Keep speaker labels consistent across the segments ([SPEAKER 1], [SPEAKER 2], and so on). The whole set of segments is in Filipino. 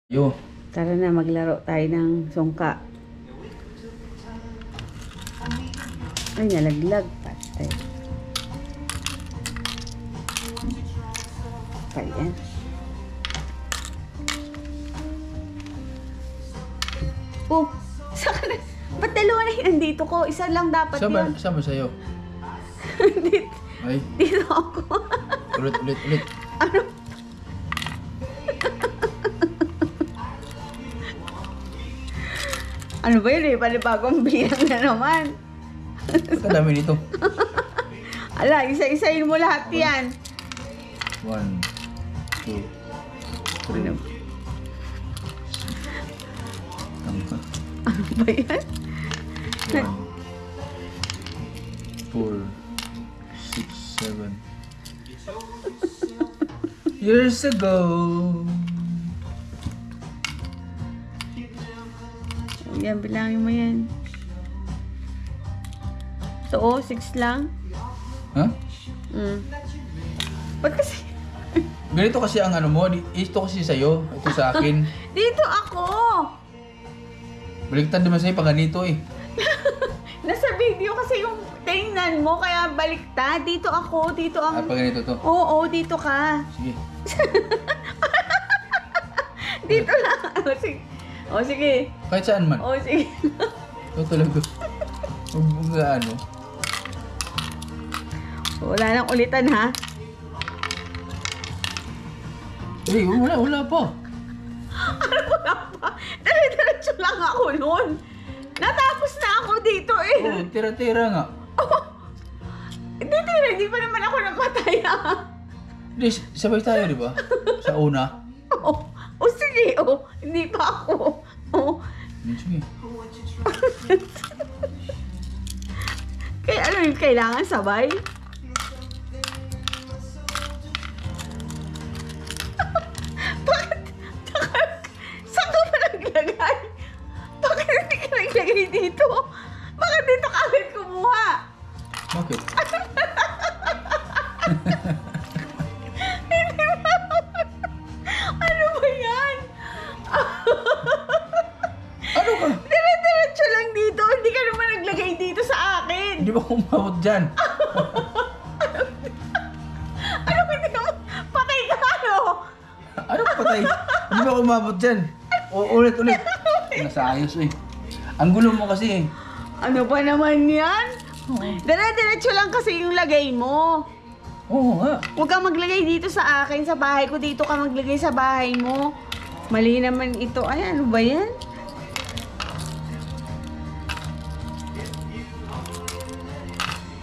[SPEAKER 1] Yo.
[SPEAKER 2] Tara na, maglaro tayo ng sungka. Ay, nalaglag. Patay. Pa yan. Oh, saka na. Ba't dalawa na yun? Nandito ko. Isa lang dapat yan.
[SPEAKER 1] Sama sa'yo.
[SPEAKER 2] dito,
[SPEAKER 1] Ay,
[SPEAKER 2] dito ako.
[SPEAKER 1] ulit.
[SPEAKER 2] Ano? Ano ba yun eh? Panibagong bilang na naman.
[SPEAKER 1] Kadami nito.
[SPEAKER 2] Ala, isa-isayin mo lahat yan.
[SPEAKER 1] 1, 2, 3.
[SPEAKER 2] Ano ba yan?
[SPEAKER 1] 1, 4, 6, 7. Years ago.
[SPEAKER 2] Yan, bilangin mo yan. Ito oh, 6 lang.
[SPEAKER 1] Ha?
[SPEAKER 2] Ba't kasi?
[SPEAKER 1] Ganito kasi ang ano mo. Ito kasi sa'yo. Ito sa akin.
[SPEAKER 2] Dito ako!
[SPEAKER 1] Baliktad naman sa'yo pag ganito eh.
[SPEAKER 2] Nasa video kasi yung tingnan mo, kaya baliktad. Dito ako, dito
[SPEAKER 1] Ah,
[SPEAKER 2] ang...
[SPEAKER 1] pag ganito to.
[SPEAKER 2] Oo, dito ka.
[SPEAKER 1] Sige.
[SPEAKER 2] Dito lang. O, sige. O, sige.
[SPEAKER 1] Kahit saan man.
[SPEAKER 2] O, sige.
[SPEAKER 1] Ito talaga. Huwag ano.
[SPEAKER 2] Wala nang ulitan, ha?
[SPEAKER 1] Eh, wala pa.
[SPEAKER 2] Ano wala pa? Dire-diretso lang ako nun. Natapos na ako dito eh.
[SPEAKER 1] Oh, tira-tira nga.
[SPEAKER 2] Hindi pa naman ako namatay, ha?
[SPEAKER 1] Hindi, sabay tayo, di ba? Sa una.
[SPEAKER 2] O sige, hindi pa ako.
[SPEAKER 1] Sige.
[SPEAKER 2] Kaya ano yung kailangan sabay? Bakit? Saan ka ba naglagay? Bakit hindi ka naglagay dito? Bakit dito ka agad kumuha?
[SPEAKER 1] Bakit?
[SPEAKER 2] Ano ba yan?
[SPEAKER 1] Ano ka?
[SPEAKER 2] Dire-diretso lang dito. Hindi ka naman naglagay dito sa akin.
[SPEAKER 1] Hindi ba kumabot dyan?
[SPEAKER 2] Ano hindi ka patay ka ano?
[SPEAKER 1] Ano patay? Hindi ba kumabot dyan? Ulit. Nasa ayos eh. Ang gulo mo kasi eh.
[SPEAKER 2] Ano ba naman yan? Dire-diretso lang kasi yung lagay mo.
[SPEAKER 1] Oo nga.
[SPEAKER 2] Huwag kang maglagay dito sa akin, sa bahay ko. Dito ka maglagay sa bahay mo. Mali naman ito. Ay, ano ba yan?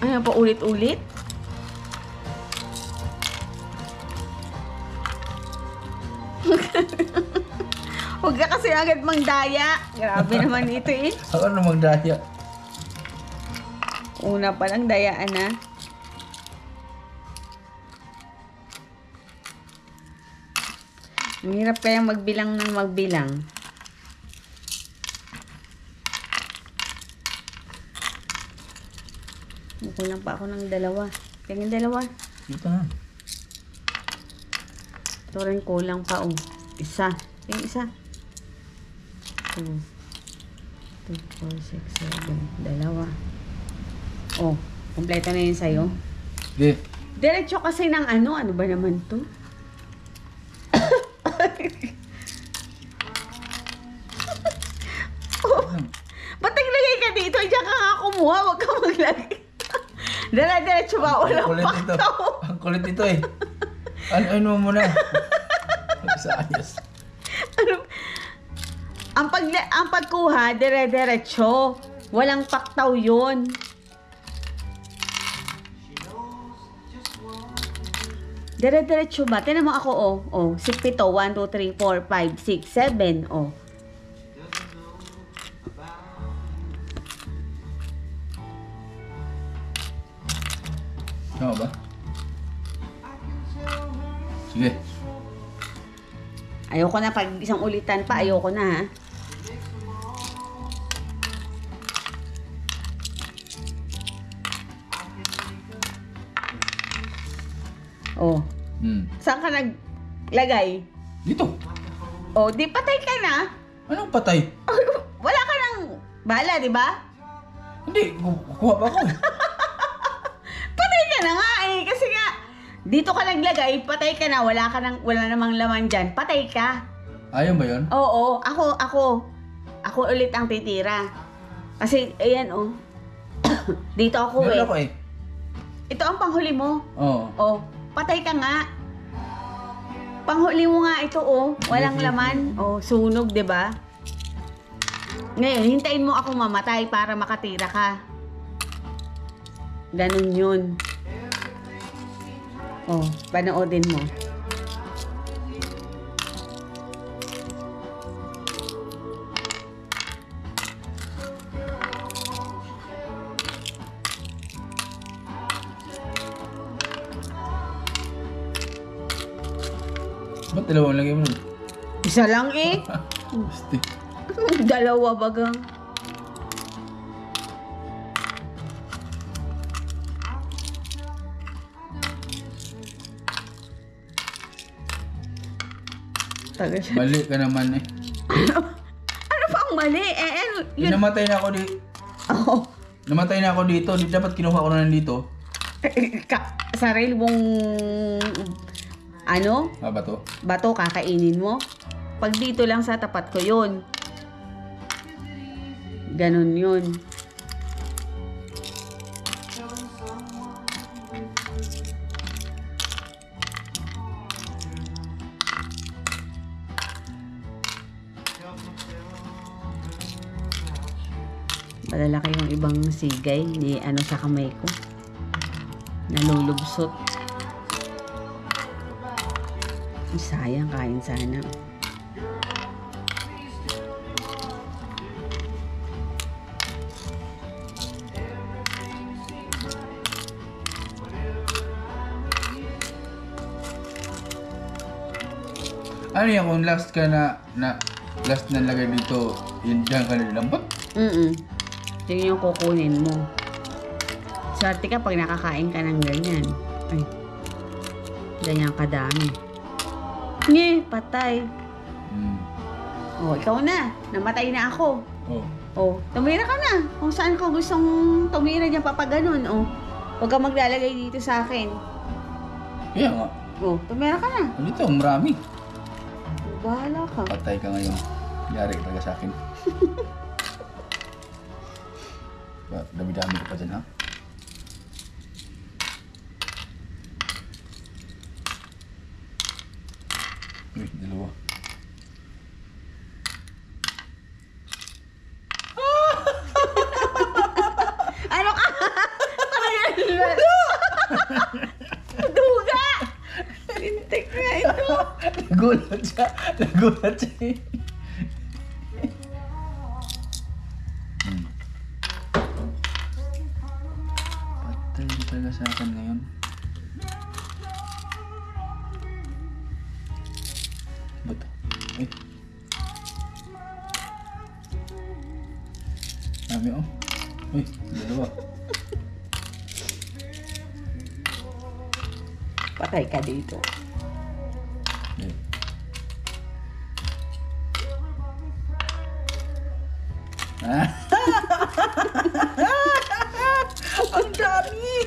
[SPEAKER 2] Ano pa ulit-ulit? Huwag ka kasi agad mangdaya. Grabe naman ito eh.
[SPEAKER 1] Ako ano magdaya?
[SPEAKER 2] Una pa lang dayaan na. Ang hirap kayang magbilang ng magbilang. Kulang pa ako ng dalawa. Tingin dalawa.
[SPEAKER 1] Dito na.
[SPEAKER 2] Ito rin kulang pa oh. Isa. Tingin isa. 2, 2, 4, 6, 7. Dalawa. Oh, kompleto na yun sa'yo.
[SPEAKER 1] Sige.
[SPEAKER 2] Diretso kasi ng ano ba naman to? Ba't naglagay ka dito? Diyan ka nga kumuha, huwag ka maglagay. Diretso ba? Walang
[SPEAKER 1] Ang kulit ito.
[SPEAKER 2] paktaw.
[SPEAKER 1] Ang kulit ito eh. Ano mo na? Sa ayos.
[SPEAKER 2] Ano? Ang pagkuha, dire-diretso. Walang paktaw yun. Dire-diretso ba? Tinan mo ako, oh. 7, 1, 2, 3, 4, 5, 6, 7, oh.
[SPEAKER 1] Tama ba? Sige.
[SPEAKER 2] Ayoko na, pag isang ulitan pa, ayoko na, ha? Oh. Saan ka naglagay?
[SPEAKER 1] Dito.
[SPEAKER 2] Oh, di patay ka na.
[SPEAKER 1] Anong patay?
[SPEAKER 2] Wala ka nang bala, di ba?
[SPEAKER 1] Hindi, kuha pa ako eh.
[SPEAKER 2] Patay ka na nga eh. Kasi nga, dito ka naglagay, patay ka na. Wala namang laman dyan. Patay ka.
[SPEAKER 1] Ayaw ba yun?
[SPEAKER 2] Oo, ako ulit ang titira. Kasi, ayan oh. Dito ako
[SPEAKER 1] Meron
[SPEAKER 2] eh.
[SPEAKER 1] ako eh.
[SPEAKER 2] Ito ang panghuli mo.
[SPEAKER 1] Oo.
[SPEAKER 2] Oh, patay ka nga. Panghuli mo nga ito oh. Walang laman. Oh, sunog, 'di ba? Ngayon, hintayin mo ako mamatay para makatira ka. Ganun 'yun. Oh, panoodin mo.
[SPEAKER 1] Ba't dalawang lagay mo nun?
[SPEAKER 2] Isa lang eh.
[SPEAKER 1] Basti.
[SPEAKER 2] Dalawa bagang. Taga siya.
[SPEAKER 1] Mali ka naman eh.
[SPEAKER 2] Ano pa ang mali? Yun.
[SPEAKER 1] Namatay na ako dito.
[SPEAKER 2] Oh.
[SPEAKER 1] Namatay na ako dito. Di dapat kinuha ko na nandito.
[SPEAKER 2] Sarili mong ano?
[SPEAKER 1] Ba to?
[SPEAKER 2] Bato kakainin mo. Pag dito lang sa tapat ko yun. Ganon yun. Malalaki yung ibang sigay ni ano sa kamay ko. Nalulubsot. Sayang, kain sana.
[SPEAKER 1] Ano yan kung last ka last na lagay dito, yun dyan ka nilambot?
[SPEAKER 2] Yun yung kukunin mo. Swerte ka pag nakakain ka ng ganyan. Ay, ganyan kadami. Nye, patay. Oh, ikaw na. Namatay na ako. Oh, tumira ka na. Kung saan ka gustong tumira dyan, papaganon. Oh, huwag ka maglalagay dito sa akin.
[SPEAKER 1] Kaya nga.
[SPEAKER 2] Oh, tumira ka na.
[SPEAKER 1] Dito, marami.
[SPEAKER 2] Bahala ka.
[SPEAKER 1] Patay ka ngayon. Yari talaga sa akin. Dami-dami ka pa dyan, ha? Uy, dalawa.
[SPEAKER 2] Ano ka? Duga! Lintik na ito.
[SPEAKER 1] Nagulat siya. Nagulat siya eh. Patay ka talaga sa akin ngayon. Ba't? Ay. Dami oh. Uy, dalawa.
[SPEAKER 2] Patay ka dito.
[SPEAKER 1] Ay. Ang dami!